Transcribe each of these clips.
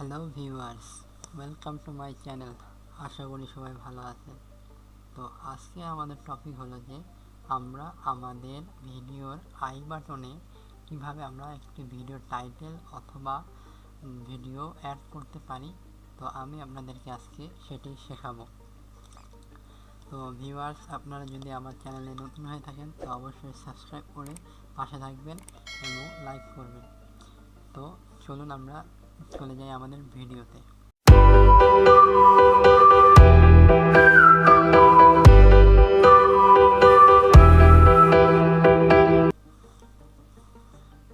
Hello viewers, welcome to my channel. আশা করি সবাই ভালো আছেন। তো আজকে আমাদের টপিক হলো যে আমরা আমাদের ভিডিওর আই বাটনে কিভাবে আমরা একটি ভিডিও টাইটেল অথবা ভিডিও অ্যাড করতে পারি। তো আমি আপনাদেরকে আজকে সেটাই শেখাবো। তো ভিউয়ার্স, আপনারা যদি আমার চ্যানেলে নতুন হয়ে থাকেন তো অবশ্যই সাবস্ক্রাইব করে পাশে থাকবেন এবং লাইক করবেন। তো চলুন আমরা চলে যাই আমাদের ভিডিওতে।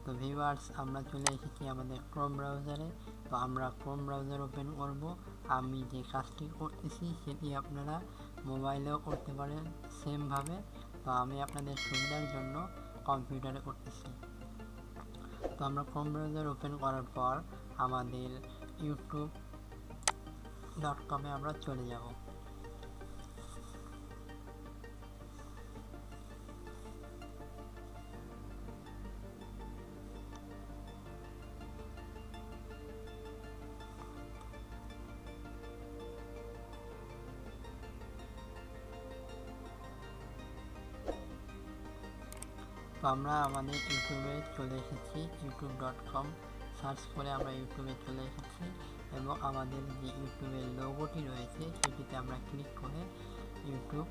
তো ভিউয়ার্স, আমরা চলে এসেছি আমাদের ক্রোম ব্রাউজারে। তো আমরা ক্রোম ব্রাউজার ওপেন করব। আমি যে কাজটি করতেছি সেটি আপনারা মোবাইলেও করতে পারেন সেমভাবে। তো আমি আপনাদের সুবিধার জন্য কম্পিউটারে করতেছি। তো আমরা ক্রোম ব্রাউজার ওপেন করার পর আমাদের youtube.com-এ আমরা চলে যাব। তো আমরা আমাদের ইউটিউবে চলে এসেছি, youtube.com সার্চ করে আমরা ইউটিউবে চলে এসেছি এবং আমাদের যে ইউটিউবের লোগোটি রয়েছে সেটিতে আমরা ক্লিক করে ইউটিউব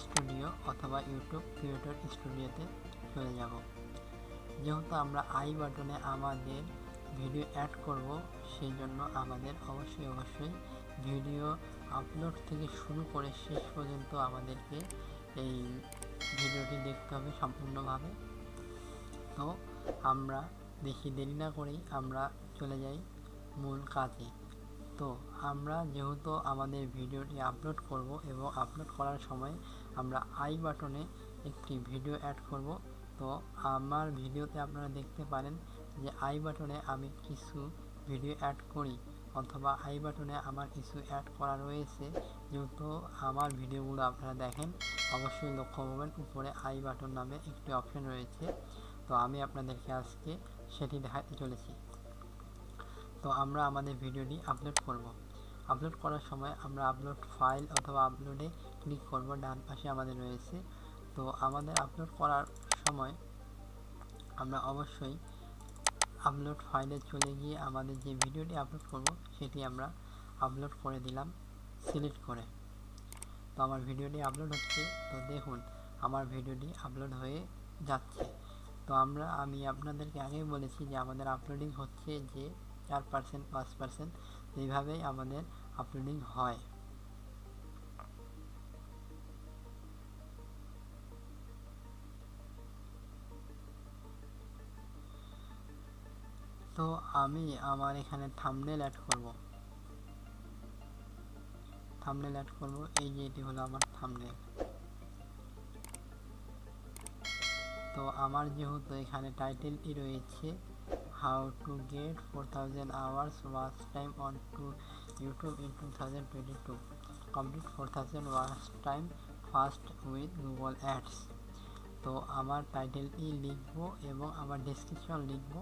স্টুডিও অথবা ইউটিউব ক্রিয়েটর স্টুডিওতে চলে যাব। যেহেতু আমরা আই বাটনে আমাদের ভিডিও অ্যাড করব, সেই জন্য আমাদের অবশ্যই ভিডিও আপলোড থেকে শুরু করে শেষ পর্যন্ত আমাদেরকে এই ভিডিওটি দেখতে হবে সম্পূর্ণভাবে। তো আমরা বেশি দেরি না করেই আমরা চলে যাই মূল কাজে। তো আমরা যেহেতু আমাদের ভিডিওটি আপলোড করব এবং আপলোড করার সময় আমরা আই বাটনে একটি ভিডিও অ্যাড করব। তো আমার ভিডিওতে আপনারা দেখতে পারেন যে আই বাটনে আমি কিছু ভিডিও অ্যাড করি অথবা আই বাটনে আমার কিছু অ্যাড করা রয়েছে। যেহেতু আমার ভিডিওগুলো আপনারা দেখেন, অবশ্যই লক্ষ্য করবেন উপরে আই বাটন নামে একটি অপশন রয়েছে। তো আমি আপনাদেরকে আজকে সেটি দেখাতে চলেছি। তো আমরা আমাদের ভিডিওটি আপলোড করব। আপলোড করার সময় আমরা আপলোড ফাইল অথবা আপলোডে ক্লিক করব, ডান পাশে আমাদের রয়েছে। তো আমাদের আপলোড করার সময় আমরা অবশ্যই আপলোড ফাইলে চলে গিয়ে আমাদের যে ভিডিওটি আপলোড করব সেটি আমরা আপলোড করে দিলাম সিলেক্ট করে। তো আমার ভিডিওটি আপলোড হচ্ছে। তো দেখুন আমার ভিডিওটি আপলোড হয়ে যাচ্ছে। তো আমি আপনাদেরকে আগেই বলেছি যে আমাদের আপলোডিং হচ্ছে যে 4% 5%, এইভাবেই আমাদের আপলোডিং হয়। তো আমি আমার এখানে থাম্বনেল অ্যাড করব। এই যে এটি হলো আমার থাম্বনেল। তো আমার যেহেতু এখানে টাইটেলটি রয়েছে how to get 4000 hours watch time on to YouTube in 2022, complete 4000 watch time first with Google ads. তো আমার টাইটেলটি লিখব এবং আমার ডেসক্রিপশন লিখব।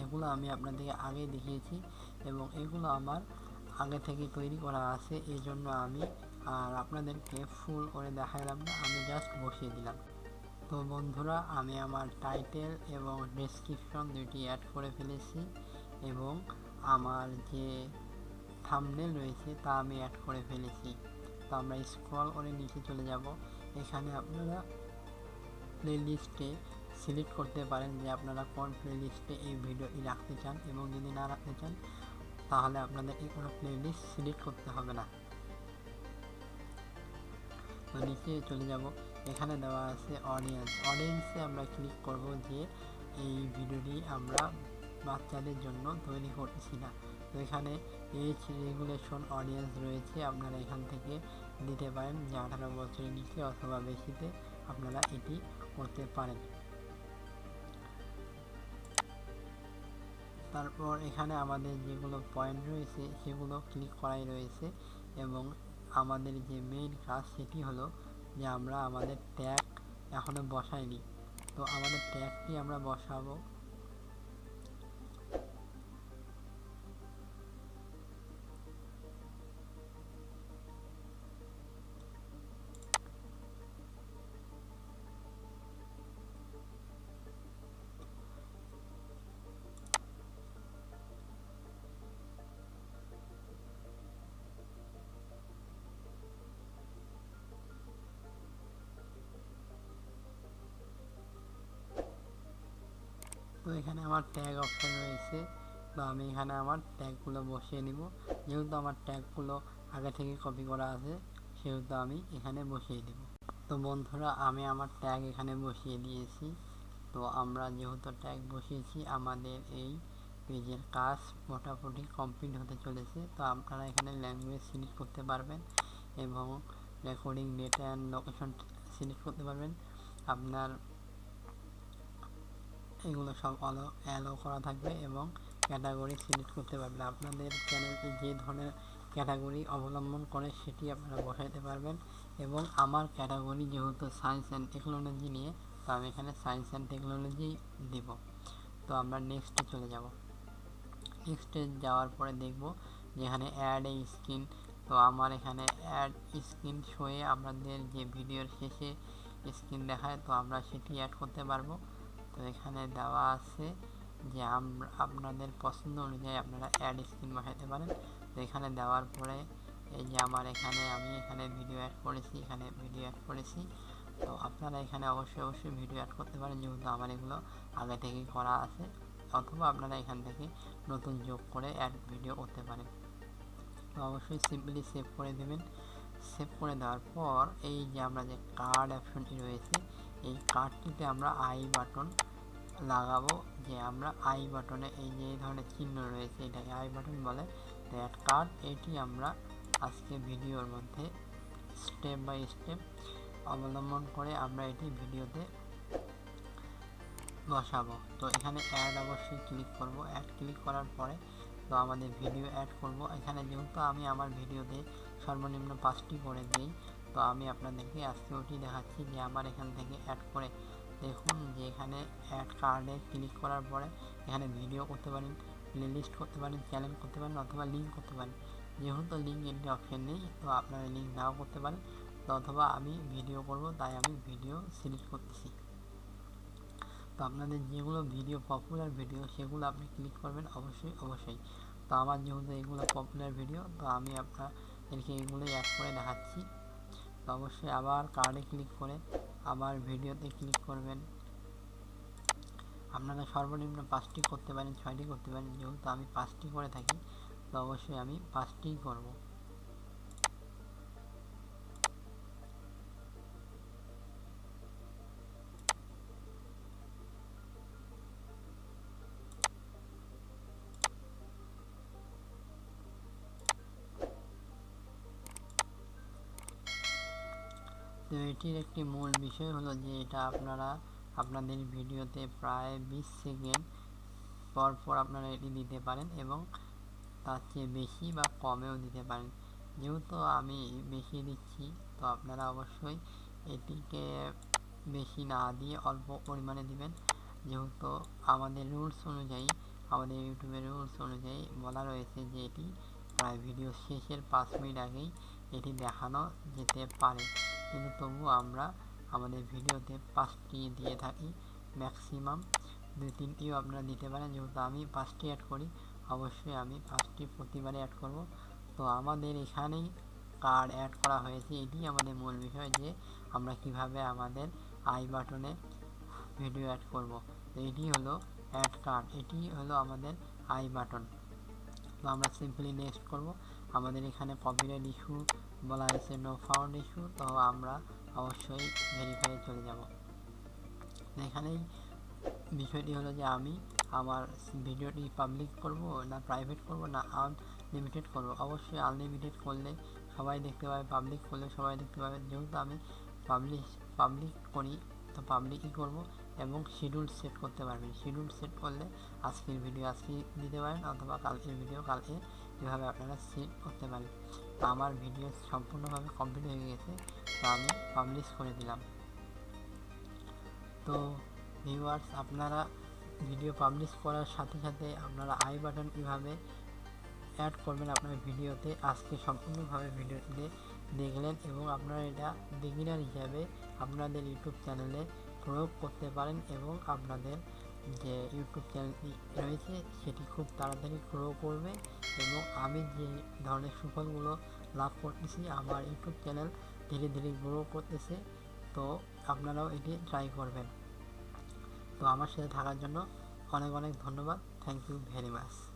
এগুলো আমি আপনাদেরকে আগে দেখিয়েছি এবং এগুলো আমার আগে থেকে তৈরি করা আছে, এই জন্য আমি আর আপনাদেরকে ফুল করে দেখালাম না, আমি জাস্ট বসিয়ে দিলাম। তো বন্ধুরা, আমি আমার টাইটেল এবং ডেসক্রিপশন দুটি অ্যাড করে ফেলেছি এবং আমার যে থাম্বনেল রয়েছে তা আমি অ্যাড করে ফেলেছি। তো আমরা স্ক্রল করে নিচে চলে যাব। এখানে আপনারা প্লেলিস্টে সিলেক্ট করতে পারেন যে আপনারা কোন প্লেলিস্টে এই ভিডিওটি রাখতে চান, এবং যদি না রাখতে চান তাহলে আপনাদের এই কোনো প্লেলিস্ট সিলেক্ট করতে হবে না। তো নিচে চলে যাব, এখানে দেওয়া আছে অডিয়েন্সে আমরা ক্লিক করব যে এই ভিডিওটি আমরা বাচ্চাদের জন্য তৈরি করছি না। তো এখানে এজ রেগুলেশন অডিয়েন্স রয়েছে, আপনারা এখান থেকে দিতে পারেন যে 18 বছরের নিচে অথবা বেশিতে আপনারা এটি করতে পারেন। তারপর এখানে আমাদের যেগুলো পয়েন্ট রয়েছে সেগুলো ক্লিক করাই রয়েছে এবং আমাদের যে মেইন কাজ সেটি হলো যে আমরা আমাদের ট্যাগ এখনো বসাইনি। তো আমাদের ট্যাগটি আমরা বসাবো। তো এখানে আমার ট্যাগ অপশন রয়েছে, তো আমি এখানে আমার ট্যাগগুলো বসিয়ে নিব। যেহেতু আমার ট্যাগগুলো আগে থেকে কপি করা আছে সেহেতু আমি এখানে বসিয়ে দিব। তো বন্ধুরা আমি আমার ট্যাগ এখানে বসিয়ে দিয়েছি। তো আমরা যেহেতু ট্যাগ বসিয়েছি আমাদের এই পেজের কাজ মোটামুটি কমপ্লিট হতে চলেছে। তো আপনারা এখানে ল্যাঙ্গুয়েজ সিলেক্ট করতে পারবেন এবং recording data and location select করতে পারবেন। আপনার এগুলো সব অ্যালো করা থাকবে এবং ক্যাটাগরি সিলেক্ট করতে পারবেন। আপনাদের চ্যানেলটি যে ধরনের ক্যাটাগরি অবলম্বন করে সেটি আপনারা বসাইতে পারবেন। এবং আমার ক্যাটাগরি যেহেতু সায়েন্স অ্যান্ড টেকনোলজি নিয়ে, তো আমি এখানে সায়েন্স অ্যান্ড টেকনোলজি দিব। তো আমরা নেক্সটে চলে যাব। নেক্সটে যাওয়ার পরে দেখব যেখানে অ্যাড এ স্ক্রিন। তো আমার এখানে অ্যাড স্ক্রিন শোয়ে আপনাদের যে ভিডিওর শেষে স্ক্রিন দেখায়, তো আমরা সেটি অ্যাড করতে পারবো। তো এখানে দেওয়া আছে যে আপনাদের পছন্দ অনুযায়ী আপনারা অ্যাড স্ক্রিন বসাতে পারেন। তো এখানে দেওয়ার পরে এই যে আমি এখানে ভিডিও অ্যাড করেছি। তো আপনারা এখানে অবশ্যই ভিডিও অ্যাড করতে পারেন, যেহেতু আমার এগুলো আগে থেকেই করা আছে, অথবা আপনারা এখান থেকে নতুন যোগ করে অ্যাড ভিডিও করতে পারেন। তো অবশ্যই সিম্পলি সেভ করে দেবেন। সেভ করে দেওয়ার পর এই যে আমরা যে কার্ড অপশনটি রয়েছে, এই কার্ডটিতে আমরা আই বাটন লাগাবো। যে আমরা আই বাটনে এই যে এই ধরনের চিহ্ন রয়েছে এটাকে আই বাটন বলে। তো অ্যাড কার্ড এটি আমরা আজকে ভিডিওর মধ্যে স্টেপ বাই স্টেপ অবলম্বন করে আমরা এটি ভিডিওতে বসাবো। তো এখানে অ্যাড অবশ্যই ক্লিক করব। অ্যাড ক্লিক করার পরে তো আমাদের ভিডিও অ্যাড করব। এখানে যেহেতু আমি আমার ভিডিওতে সর্বনিম্ন 5টি করে দিই, তো আমি আপনাদেরকে আজকে ওটি দেখাচ্ছি যে আমার এখান থেকে অ্যাড করে দেখুন যে এখানে অ্যাড কার্ডে ক্লিক করার পরে এখানে ভিডিও করতে পারেন, প্লেলিস্ট করতে পারেন, চ্যানেল করতে পারেন, অথবা লিঙ্ক করতে পারেন। যেহেতু লিঙ্ক এর অপশন নেই, তো আপনারা লিঙ্ক নাও করতে পারেন। তো অথবা আমি ভিডিও করব, তাই আমি ভিডিও সিলেক্ট করতেছি। তো আপনাদের যেগুলো ভিডিও পপুলার ভিডিও সেগুলো আপনি ক্লিক করবেন অবশ্যই। তো আমার যেহেতু এগুলো পপুলার ভিডিও, তো আমি আপনাদেরকে এগুলোই অ্যাড করে দেখাচ্ছি। তো অবশ্যই আবার কার্ডে ক্লিক করে আবার ভিডিওতে ক্লিক করবেন। আপনারা সর্বনিম্ন 5টি করতে পারেন, 6টি করতে পারেন। যেহেতু আমি 5টি করে থাকি, তো অবশ্যই আমি 5টিই করব। তো এটির একটি মূল বিষয় হলো যে এটা আপনারা আপনাদের ভিডিওতে প্রায় 20 সেকেন্ড পর আপনারা এটি দিতে পারেন এবং তার চেয়ে বেশি বা কমেও দিতে পারেন। যেহেতু আমি বেশি দিচ্ছি, তো আপনারা অবশ্যই এটিকে বেশি না দিয়ে অল্প পরিমাণে দিবেন। যেহেতু আমাদের রুলস অনুযায়ী, আমাদের ইউটিউবের রুলস অনুযায়ী বলা রয়েছে যে এটি প্রায় ভিডিও শেষের 5 মিনিট আগেই এটি দেখানো যেতে পারে, কিন্তু তবুও আমরা আমাদের ভিডিওতে 5টি দিয়ে থাকি, ম্যাক্সিমাম 2-3টিও আপনারা দিতে পারেন। যেহেতু আমি 5টি অ্যাড করি, অবশ্যই আমি 5টি প্রতিবারে অ্যাড করব। তো আমাদের এখানেই কার্ড অ্যাড করা হয়েছে, এটি আমাদের মূল বিষয় যে আমরা কিভাবে আমাদের আই বাটনে ভিডিও অ্যাড করব। তো এটি হলো অ্যাড কার্ড, এটি হলো আমাদের আই বাটন। তো আমরা সিম্পলি নেক্সট করব। আমাদের এখানে কপিরাইট ইস্যু বলা হয়েছে নো ফাউন্ড ইস্যু, তো আমরা অবশ্যই ভেরিফাই চলে যাব। এখানেই বিষয়টি হলো যে আমি আমার ভিডিওটি পাবলিক করব না প্রাইভেট করব না আনলিমিটেড করব। অবশ্যই আনলিমিটেড করলে সবাই দেখতে পাবে, পাবলিক করলে সবাই দেখতে পাবে। যেহেতু আমি পাবলিক করি, তো পাবলিকই করব এবং শিডিউল সেট করতে পারবেন। শিডিউল সেট করলে আজকের ভিডিও আজকে দিতে পারেন, অথবা কালকের ভিডিও কালকে, এভাবে আপনারা সেট করতে পারেন। তো আমার ভিডিও সম্পূর্ণভাবে কমপ্লিট হয়ে গেছে, তো আমি পাবলিশ করে দিলাম। তো ভিউয়ার্স, আপনারা ভিডিও পাবলিশ করার সাথে সাথে আপনারা আই বাটন কীভাবে অ্যাড করবেন আপনার ভিডিওতে আজকে সম্পূর্ণভাবে ভিডিওতে দেখলেন, এবং আপনারা এটা বিগিনার হিসাবে আপনাদের ইউটিউব চ্যানেলে প্রয়োগ করতে পারেন এবং আপনাদের যে ইউটিউব চ্যানেলটি রয়েছে সেটি খুব তাড়াতাড়ি গ্রো করবে। এবং আমি যে ধরনের সুফলগুলো লাভ করতেছি, আমার ইউটিউব চ্যানেল ধীরে ধীরে গ্রো করতেছে। তো আপনারাও এটি ট্রাই করবেন। তো আমার সাথে থাকার জন্য অনেক অনেক ধন্যবাদ। Thank you very much.